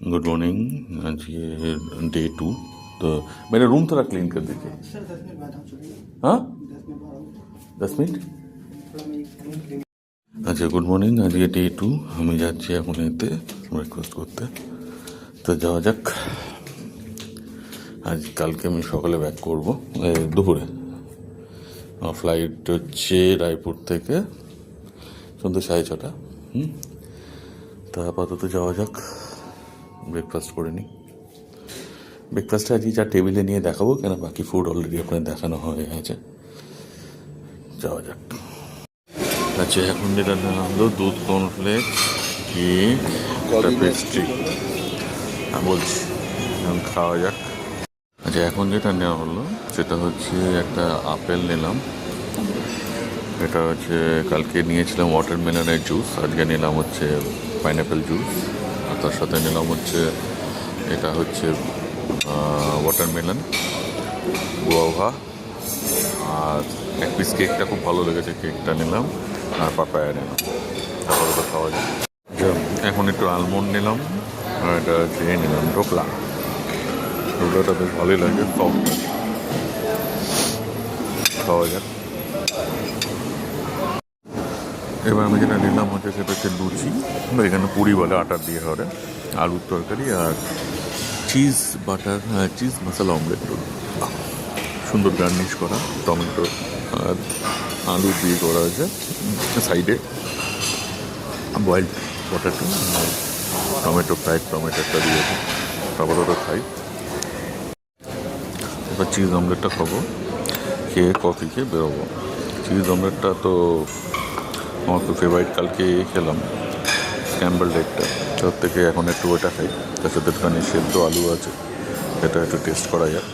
Good morning. आज ये day 2। तो मेरा रूम थोड़ा क्लीन कर दीजिए। सर 10 मिनट बाद हम चलेंगे। हाँ 10 मिनट बाद 10 मिनट। আচ্ছা গুড মর্নিং। আজকে ডে 2। আমি যাচ্ছি এখন এতে ব্রেকফাস্ট করতে। তো যাওয়া যাক। আজ কালকে আমি সকালে ব্যাক করবো দুপুরে। আমার ফ্লাইট হচ্ছে রায়পুর থেকে সন্ধ্যে 6:30। তা আপাতত যাওয়া যাক, ব্রেকফাস্ট করে নিই। ব্রেকফাস্টটা আজকে যা টেবিলে নিয়ে দেখাবো, কেন বাকি ফুড অলরেডি আপনার দেখানো হয়ে গেছে। যাওয়া যাক। আচ্ছা এখন যেটা নেওয়া হলো দুধ, কর্নফ্লেক্স, কেক, একটা পেস্ট্রি। বলছি এখন খাওয়া যাক। আচ্ছা এখন যেটা নেওয়া হলো সেটা হচ্ছে একটা আপেল নিলাম। এটা হচ্ছে কালকে নিয়েছিলাম ওয়াটারমেলনের জুস, আজকে নিলাম হচ্ছে পাইনঅ্যাপেল জুস। আর তার সাথে নিলাম হচ্ছে এটা হচ্ছে ওয়াটারমেলন, গুয়াভা। আর এক পিস কেকটা খুব ভালো লেগেছে, কেকটা নিলাম। আর পাপায়া নিলাম। তারপরে তো খাওয়া যায়। এখন একটু আলমন্ড নিলাম। আর এটা হচ্ছে নিলাম ঢোকলা। ঢোকলাটা বেশ ভালোই লাগে, সফট। খাওয়া যাক। এবার আমি যেটা নিলাম হচ্ছে সেটা হচ্ছে লুচি, এখানে পুরি বলে, আটার দিয়ে হবে, আলুর তরকারি আর চিজ বাটার, চিজ মশলা অমলেট। সুন্দর গার্নিশ করা টমেটো আর আলু দিয়ে করা হয়েছে। সাইডে বয়েলড পটেটো, টমেটো, ফ্রাইড টমেটোটা দিয়েছে। তারপর ওটা খাই। এবার চিজ অমলেটটা খাবো, খেয়ে কফি খেয়ে বেরোবো। চিজ অমলেটটা তো আমার খুব ফেভারিট। কালকে খেলাম স্ক্যাম্বল এগটা, তার থেকে এখন একটু ওটা খাই। তার সাথে দোকানে সেদ্ধ আলু আছে, এটা একটু টেস্ট করা যায়।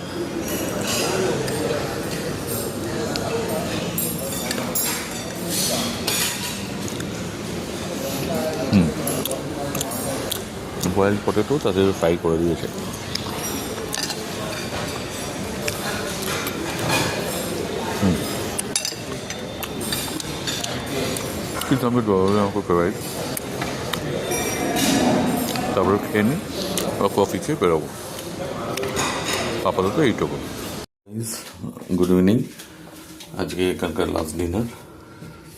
বয়েলড পটেটো তাদের ফ্রাই করে দিয়েছে। কিন্তু আমি আমার খুব ফেভারিট। তারপরে খেয়ে নিই বা কফি খেয়ে বেরোবো। আপাতত এইটুকু। Good evening. আজকে এখানকার লাস্ট ডিনার।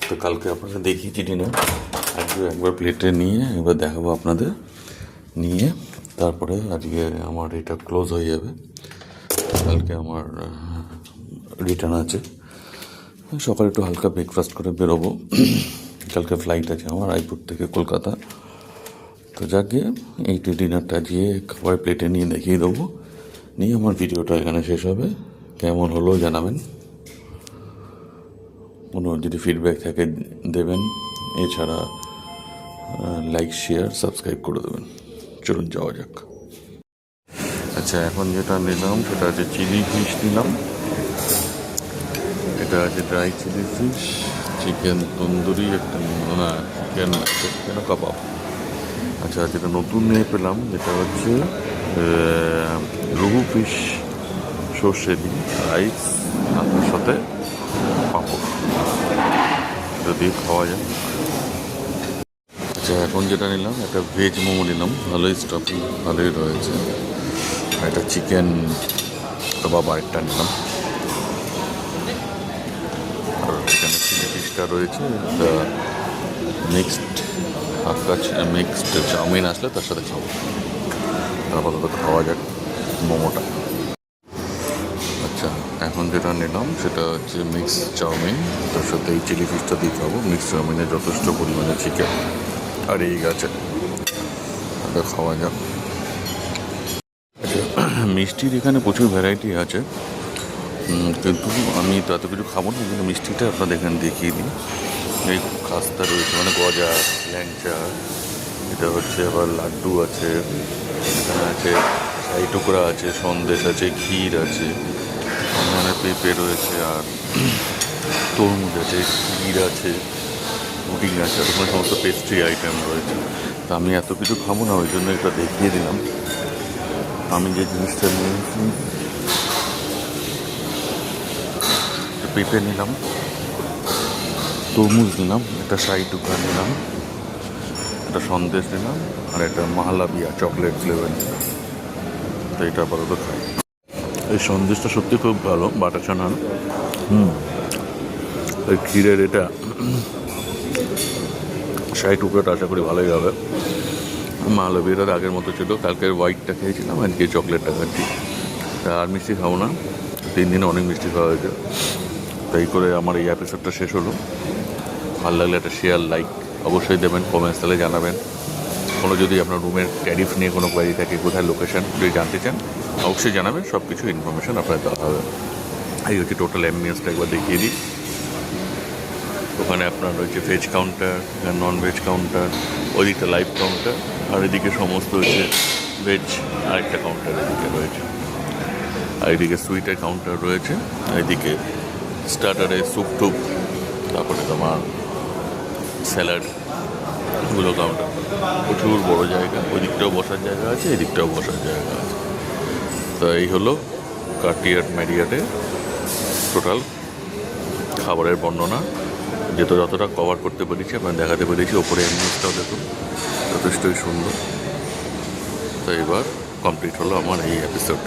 তো কালকে আপনারা দেখিয়েছি ডিনার, আজকে একবার প্লেটে নিয়ে একবার দেখাবো আপনাদের। নিয়ে তারপরে আজকে আমার এটা ক্লোজ হয়ে যাবে। কালকে আমার রিটার্ন আছে। সকালে একটু হালকা ব্রেকফাস্ট করে বেরোবো। কালকে ফ্লাইট আছে আমার রায়পুর থেকে কলকাতা। তো যাকে এইটি ডিনারটা দিয়ে খাবার প্লেটে নিয়ে দেখিয়ে দেবো। নিয়ে আমার ভিডিওটা এখানে শেষ হবে। কেমন হলো জানাবেন, কোনো যদি ফিডব্যাক থাকে দেবেন। এছাড়া লাইক, শেয়ার, সাবস্ক্রাইব করে দেবেন। চলুন যাওয়া যাক। আচ্ছা এখন যেটা নিলাম সেটা হচ্ছে চিলি ফিশ নিলাম। এটা আছে dry chilli fish, chicken tandoori একটা, না চিকেন কাবাব। আচ্ছা যেটা নতুন নিয়ে পেলাম যেটা হচ্ছে রুহু ফিশ সর্ষে দিই রাইস, তার সাথে পাঁপড়, যদি খাওয়া যায়। আচ্ছা এখন যেটা নিলাম একটা ভেজ মোমো নিলাম, ভালোই স্টাফিং ভালোই রয়েছে। একটা চিকেন কাবাব আরেকটা নিলাম। আর এখানে চিলি ফিশটা রয়েছে। মিক্সড মিক্সড চাউমিন আসলে তার সাথে খাবো। আপাতত খাওয়া যাক মোমোটা। আচ্ছা এখন যেটা নিলাম সেটা হচ্ছে মিক্স চাউমিন, তার সাথে এই চিলি ফিশটা দিয়ে খাবো। মিক্স চাউমিনে যথেষ্ট পরিমাণে চিকেন আর এই গেছে, খাওয়া যাক। আচ্ছা মিষ্টির এখানে প্রচুর ভ্যারাইটি আছে, কিন্তু আমি তো এত কিছু খাবো না, কিন্তু মিষ্টিটা আপনাদের এখানে দেখিয়ে দিই। এই খাস্তা রয়েছে, মানে গজা, ল্যাংচা, এটা হচ্ছে আবার লাড্ডু আছে, এখানে আছে শাহী টুকরা আছে, সন্দেশ আছে, ক্ষীর আছে, এখানে পেঁপে রয়েছে, আর তরমুজ আছে, ক্ষীর আছে, পুডিং আছে, ওখানে সমস্ত পেস্ট্রি আইটেম রয়েছে। তা আমি এত কিছু খাবো না, ওই জন্য এটা দেখিয়ে দিলাম। আমি যে জিনিসটা নিয়েছি, পেঁপে নিলাম, তরমুজ নিলাম, একটা শাহী টুকরা নিলাম, একটা সন্দেশ নিলাম আর একটা মাহালাবিয়া চকলেট ফ্লেভার নিলাম। তো এটা আপাতত খাই। এই সন্দেশটা সত্যি খুব ভালো, বাটার চানার। এই ক্ষীরের এটা 60 উপরেটা আশা করি ভালোই হবে। মাহালাবিয়াটার আগের মতো ছিল, কালকের হোয়াইটটা খেয়েছিলাম, আজকে চকলেটটা খাচ্ছি। তা আর মিষ্টি খাবো না, 3 দিনে অনেক মিষ্টি খাওয়া হয়েছে। তাই করে আমার এই এপিসোডটা শেষ হলো। ভালো লাগলে একটা শেয়ার, লাইক অবশ্যই দেবেন, কমেন্টস তাহলে জানাবেন। কোনো যদি আপনার রুমের ট্যারিফ নিয়ে কোনো কোয়ারি থাকে, কোথায় লোকেশন যদি জানতে চান অবশ্যই জানাবেন, সব কিছু ইনফরমেশান আপনার দেওয়া হবে। এই হচ্ছে টোটাল অ্যাম্বিয়েন্সটা একবার দেখিয়ে দিই। ওখানে আপনার রয়েছে veg counter, non veg counter, ওইদিকটা লাইভ কাউন্টার, আর এদিকে সমস্ত হচ্ছে ভেজ আরেকটা কাউন্টার এদিকে রয়েছে, আর এদিকে সুইটের কাউন্টার রয়েছে, এদিকে স্টার্টারে স্যুপ টুপ, তারপরে তোমার স্যালাডগুলো কাউন্টার। প্রচুর বড় জায়গা, ওই দিকটাও বসার জায়গা আছে, এই দিকটাও বসার জায়গা আছে। তো এই হলো কার্টিয়ার ম্যারিয়াটের টোটাল খাবারের বর্ণনা, যতটা কভার করতে পেরেছি আপনার দেখাতে পেরেছি। ওপরে অ্যাম্বিয়েন্সটাও দেখুন যথেষ্টই সুন্দর। তো এবার কমপ্লিট হলো আমার এই এপিসোড।